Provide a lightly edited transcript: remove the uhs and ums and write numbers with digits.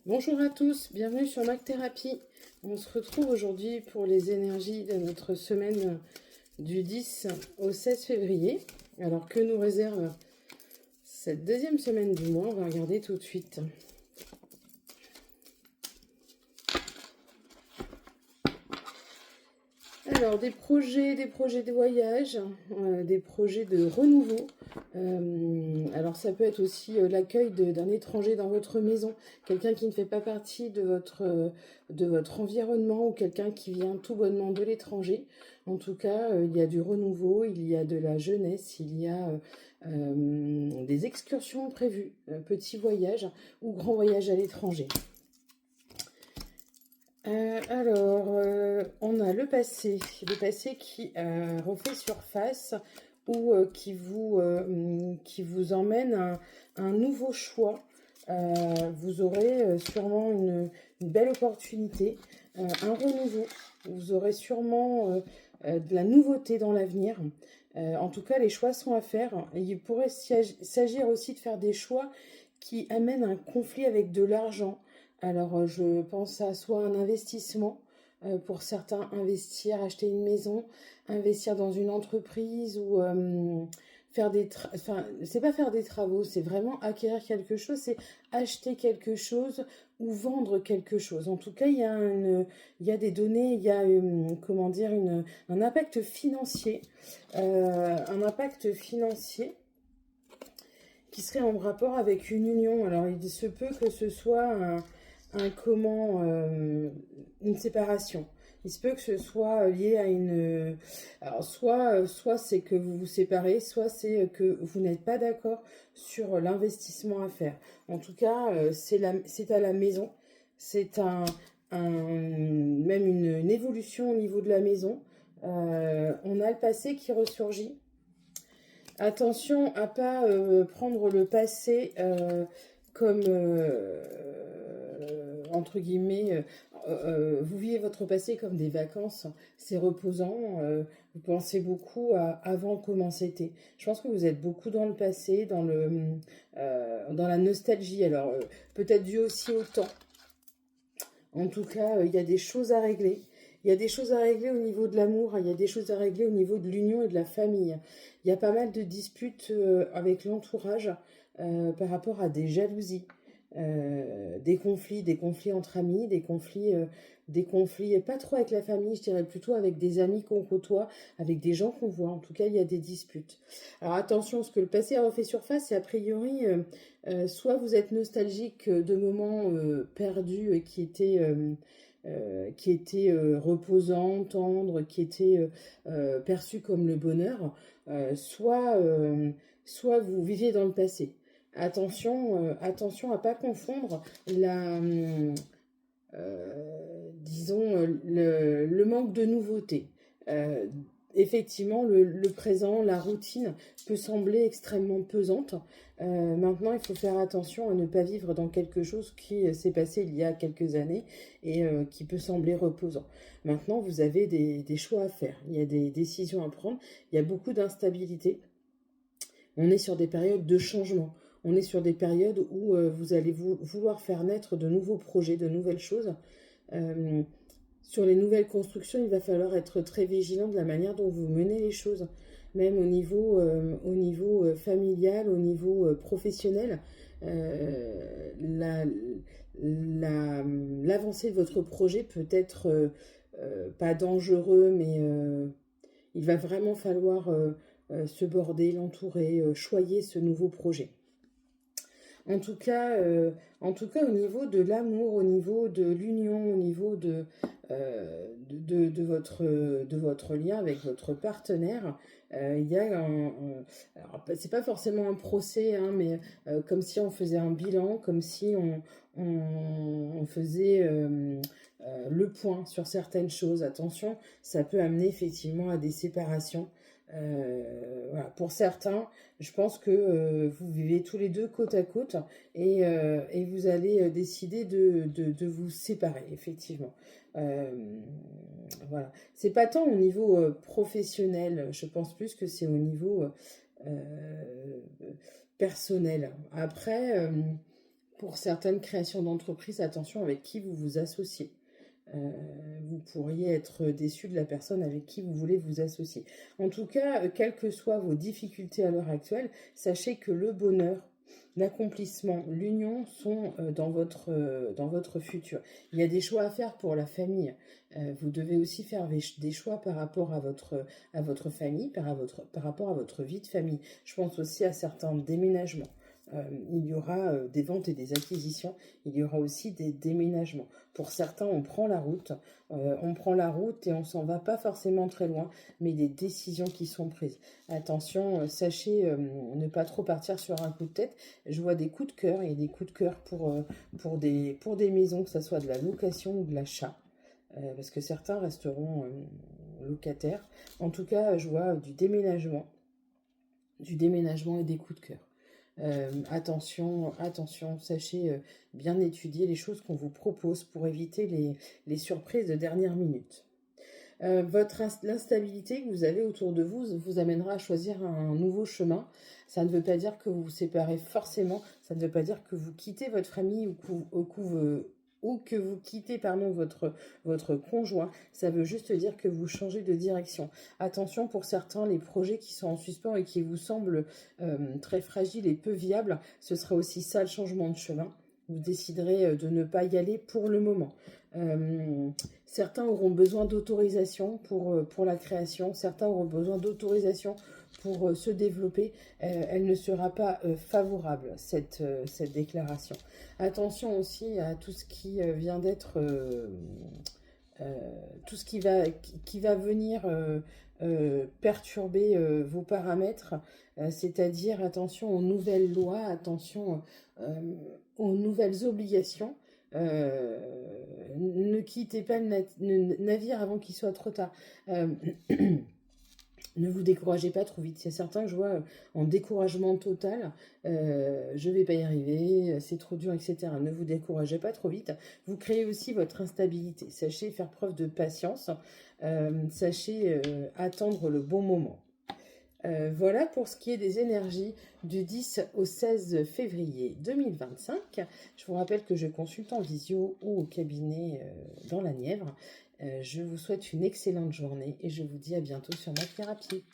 Bonjour à tous, bienvenue sur Mac Thérapie. On se retrouve aujourd'hui pour les énergies de notre semaine du 10 au 16 février. Alors que nous réserve cette deuxième semaine du mois, on va regarder tout de suite. Alors, des projets de voyage, des projets de renouveau. Alors, ça peut être aussi l'accueil d'un étranger dans votre maison, quelqu'un qui ne fait pas partie de votre environnement ou quelqu'un qui vient tout bonnement de l'étranger. En tout cas, il y a du renouveau, il y a de la jeunesse, il y a des excursions prévues, petits voyages ou grands voyages à l'étranger. On a le passé qui refait surface ou qui vous emmène à un nouveau choix. Vous aurez sûrement une belle opportunité, un renouveau. Vous aurez sûrement de la nouveauté dans l'avenir. En tout cas, les choix sont à faire. Il pourrait s'agir aussi de faire des choix qui amènent un conflit avec de l'argent. Alors, je pense à soit un investissement, pour certains, investir, acheter une maison, investir dans une entreprise ou faire enfin, c'est pas faire des travaux, c'est vraiment acquérir quelque chose, c'est acheter quelque chose ou vendre quelque chose. En tout cas, il y a des données, il y a, comment dire, un impact financier, qui serait en rapport avec une union. Alors, il se peut que ce soit une séparation. Il se peut que ce soit lié à une... Alors, soit c'est que vous vous séparez, soit c'est que vous n'êtes pas d'accord sur l'investissement à faire. En tout cas, c'est à la maison. C'est même une évolution au niveau de la maison. On a le passé qui ressurgit. Attention à pas prendre le passé comme entre guillemets, vous vivez votre passé comme des vacances, c'est reposant, vous pensez beaucoup à avant comment c'était. Je pense que vous êtes beaucoup dans le passé, dans la nostalgie, alors peut-être dû aussi au temps. En tout cas, il y a des choses à régler. Il y a des choses à régler au niveau de l'amour, il y a des choses à régler au niveau de l'union et de la famille. Il y a pas mal de disputes avec l'entourage par rapport à des jalousies, des conflits entre amis, des conflits pas trop avec la famille, je dirais plutôt avec des amis qu'on côtoie, avec des gens qu'on voit. En tout cas, il y a des disputes. Alors attention, ce que le passé a refait surface, c'est a priori... soit vous êtes nostalgique de moments perdus qui étaient reposants, tendres, qui étaient perçus comme le bonheur, soit vous viviez dans le passé. Attention à pas confondre le manque de nouveauté. Effectivement, le présent, la routine peut sembler extrêmement pesante. Maintenant, il faut faire attention à ne pas vivre dans quelque chose qui s'est passé il y a quelques années et qui peut sembler reposant. Maintenant, vous avez des choix à faire. Il y a des décisions à prendre. Il y a beaucoup d'instabilité. On est sur des périodes de changement. On est sur des périodes où vous allez vouloir faire naître de nouveaux projets, de nouvelles choses. Sur les nouvelles constructions, il va falloir être très vigilant de la manière dont vous menez les choses, même au niveau familial, au niveau professionnel. L'avancée de votre projet peut être pas dangereux, mais il va vraiment falloir se border, l'entourer, choyer ce nouveau projet. En tout cas, au niveau de l'amour, au niveau de l'union, au niveau de votre lien avec votre partenaire, il y a alors, c'est pas forcément un procès, hein, mais comme si on faisait un bilan, comme si on faisait le point sur certaines choses. Attention, ça peut amener effectivement à des séparations. Voilà. Pour certains, je pense que vous vivez tous les deux côte à côte et vous allez décider de vous séparer, effectivement. Voilà. C'est pas tant au niveau professionnel, je pense plus que c'est au niveau personnel. Après, Pour certaines créations d'entreprise, attention avec qui vous vous associez. Vous pourriez être déçu de la personne avec qui vous voulez vous associer. En tout cas, quelles que soient vos difficultés à l'heure actuelle, sachez que le bonheur, l'accomplissement, l'union sont dans votre futur. Il y a des choix à faire pour la famille. Vous devez aussi faire des choix par rapport à votre famille, par rapport à votre vie de famille. Je pense aussi à certains déménagements. Il y aura des ventes et des acquisitions, il y aura aussi des déménagements. Pour certains, on prend la route et on s'en va pas forcément très loin, mais des décisions qui sont prises. Attention, sachez ne pas trop partir sur un coup de tête. Je vois des coups de cœur, il y a des coups de cœur pour des maisons, que ce soit de la location ou de l'achat. Parce que certains resteront locataires. En tout cas, je vois du déménagement et des coups de cœur. Attention, sachez bien étudier les choses qu'on vous propose pour éviter les surprises de dernière minute. L'instabilité que vous avez autour de vous vous amènera à choisir un nouveau chemin. Ça ne veut pas dire que vous vous séparez forcément, ça ne veut pas dire que vous quittez votre famille ou que vous quittez votre conjoint. Ça veut juste dire que vous changez de direction. Attention pour certains, les projets qui sont en suspens et qui vous semblent très fragiles et peu viables, ce sera aussi ça le changement de chemin. Vous déciderez de ne pas y aller pour le moment. Certains auront besoin d'autorisation pour la création, certains auront besoin d'autorisation pour se développer. Elle ne sera pas favorable, cette déclaration. Attention aussi à tout ce qui vient d'être... tout ce qui va venir perturber vos paramètres, c'est-à-dire attention aux nouvelles lois, attention aux nouvelles obligations. Ne quittez pas le navire avant qu'il soit trop tard. Ne vous découragez pas trop vite. Il y a certains que je vois en découragement total. Je vais pas y arriver, c'est trop dur, etc. Ne vous découragez pas trop vite. Vous créez aussi votre instabilité. Sachez faire preuve de patience. Sachez attendre le bon moment. Voilà pour ce qui est des énergies du 10 au 16 février 2025. Je vous rappelle que je consulte en visio ou au cabinet dans la Nièvre. Je vous souhaite une excellente journée et je vous dis à bientôt sur ma thérapie.